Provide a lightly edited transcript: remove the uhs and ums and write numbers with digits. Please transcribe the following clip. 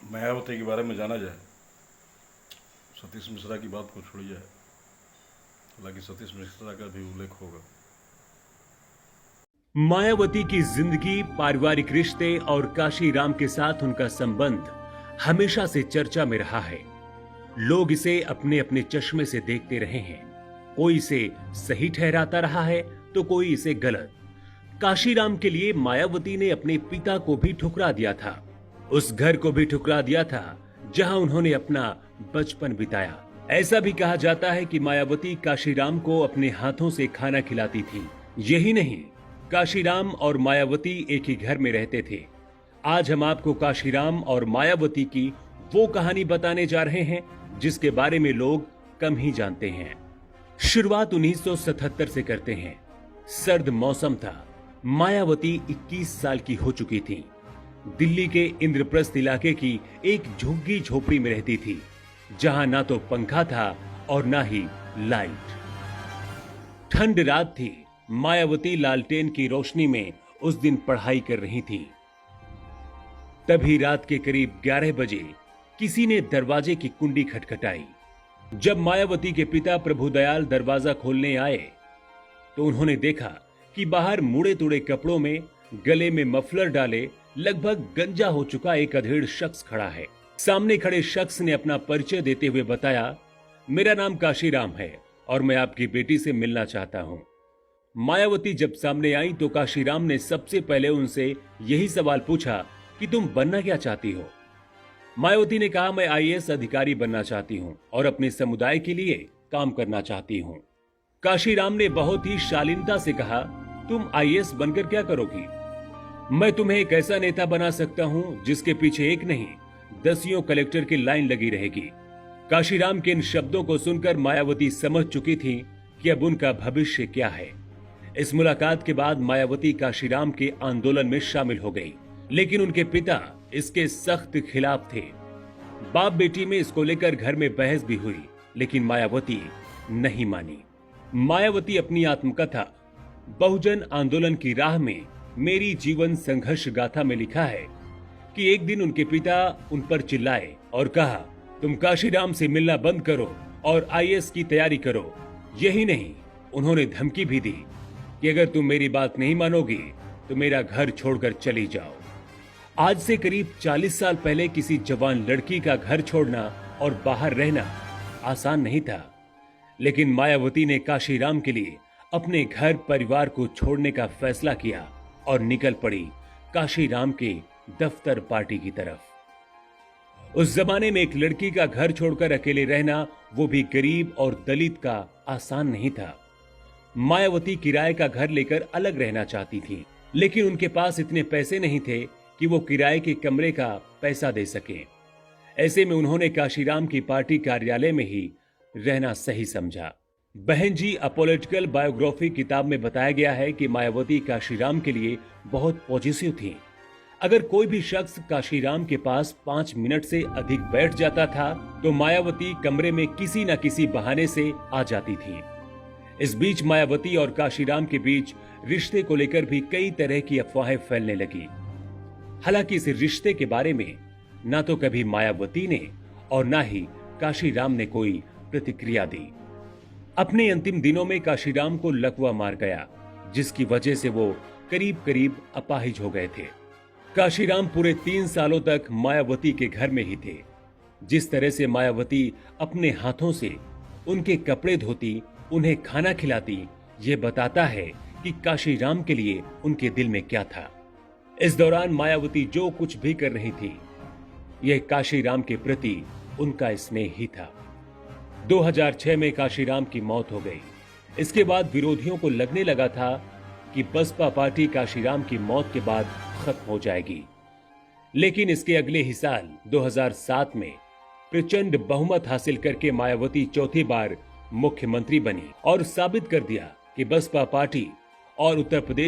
मायावती के बारे में जाना जाए, सतीश मिश्रा की बात को छोड़ी जाए, हालांकि सतीश मिश्रा का भी उल्लेख होगा। मायावती की जिंदगी, पारिवारिक रिश्ते और काशीराम के साथ उनका संबंध हमेशा से चर्चा में रहा है। लोग इसे अपने अपने चश्मे से देखते रहे हैं। कोई इसे सही ठहराता रहा है तो कोई इसे गलत। काशीराम के लिए मायावती ने अपने पिता को भी ठुकरा दिया था, उस घर को भी ठुकरा दिया था जहां उन्होंने अपना बचपन बिताया। ऐसा भी कहा जाता है कि मायावती काशीराम को अपने हाथों से खाना खिलाती थी। यही नहीं, काशीराम और मायावती एक ही घर में रहते थे। आज हम आपको काशीराम और मायावती की वो कहानी बताने जा रहे हैं जिसके बारे में लोग कम ही जानते हैं। शुरुआत 1977 से करते हैं। सर्द मौसम था। मायावती 21 साल की हो चुकी थी। दिल्ली के इंद्रप्रस्थ इलाके की एक झुग्गी झोपड़ी में रहती थी, जहां ना तो पंखा था और ना ही लाइट। ठंड रात थी। मायावती लालटेन की रोशनी में उस दिन पढ़ाई कर रही थी। तभी रात के करीब 11 बजे किसी ने दरवाजे की कुंडी खटखटाई। जब मायावती के पिता प्रभुदयाल दरवाजा खोलने आए तो उन्होंने देखा कि बाहर मुड़े तुड़े कपड़ों में, गले में मफलर डाले, लगभग गंजा हो चुका एक अधेड़ शख्स खड़ा है। सामने खड़े शख्स ने अपना परिचय देते हुए बताया, मेरा नाम काशीराम है और मैं आपकी बेटी से मिलना चाहता हूं। मायावती जब सामने आई तो काशीराम ने सबसे पहले उनसे यही सवाल पूछा कि तुम बनना क्या चाहती हो। मायावती ने कहा, मैं आईएएस अधिकारी बनना चाहती हूं और अपने समुदाय के लिए काम करना चाहती हूं। काशीराम ने बहुत ही शालीनता से कहा, तुम आईएएस बनकर क्या करोगी? मैं तुम्हें एक ऐसा नेता बना सकता हूं जिसके पीछे एक नहीं, दसियों कलेक्टर की लाइन लगी रहेगी। काशीराम के इन शब्दों को सुनकर मायावती समझ चुकी थी कि अब उनका भविष्य क्या है। इस मुलाकात के बाद मायावती काशीराम के आंदोलन में शामिल हो गई, लेकिन उनके पिता इसके सख्त खिलाफ थे। बाप बेटी में इसको लेकर घर में बहस भी हुई, लेकिन मायावती नहीं मानी। मायावती अपनी आत्मकथा बहुजन आंदोलन की राह में मेरी जीवन संघर्ष गाथा में लिखा है कि एक दिन उनके पिता उन पर चिल्लाए और कहा, तुम काशीराम से मिलना बंद करो और आईएएस की तैयारी करो। यही नहीं, उन्होंने धमकी भी दी कि अगर तुम मेरी बात नहीं मानोगी तो मेरा घर छोड़कर चली जाओ। आज से करीब 40 साल पहले किसी जवान लड़की का घर छोड़ना और बाहर रहना आसान नहीं था, लेकिन मायावती ने काशीराम के लिए अपने घर परिवार को छोड़ने का फैसला किया और निकल पड़ी काशीराम के दफ्तर पार्टी की तरफ। उस जमाने में एक लड़की का घर छोड़कर अकेले रहना, वो भी गरीब और दलित का, आसान नहीं था। मायावती किराए का घर लेकर अलग रहना चाहती थी, लेकिन उनके पास इतने पैसे नहीं थे कि वो किराए के कमरे का पैसा दे सके। ऐसे में उन्होंने काशीराम की पार्टी कार्यालय में ही रहना सही समझा। बहन जी अ पॉलिटिकल बायोग्राफी किताब में बताया गया है कि मायावती काशीराम के लिए बहुत पॉजिटिव थी। अगर कोई भी शख्स काशीराम के पास 5 मिनट से अधिक बैठ जाता था तो मायावती कमरे में किसी न किसी बहाने से आ जाती थी। इस बीच मायावती और काशीराम के बीच रिश्ते को लेकर भी कई तरह की अफवाहें फैलने लगी। हालांकि इस रिश्ते के बारे में ना तो कभी मायावती ने और ना ही काशीराम ने कोई प्रतिक्रिया दी। अपने अंतिम दिनों में काशीराम को लकवा मार गया, जिसकी वजह से वो करीब करीब अपाहिज हो गए थे। काशीराम पूरे 3 सालों तक मायावती के घर में ही थे। जिस तरह से मायावती अपने हाथों से उनके कपड़े धोती, उन्हें खाना खिलाती, ये बताता है कि काशीराम के लिए उनके दिल में क्या था। इस दौरान मायावती जो कुछ भी कर रही थी, यह काशीराम के प्रति उनका स्नेह ही था। 2006 में काशीराम की मौत हो गई। इसके बाद विरोधियों को लगने लगा था कि बसपा पार्टी काशीराम की मौत के बाद खत्म हो जाएगी, लेकिन इसके अगले ही साल 2007 में प्रचंड बहुमत हासिल करके मायावती चौथी बार मुख्यमंत्री बनी और साबित कर दिया कि बसपा पार्टी और उत्तर प्रदेश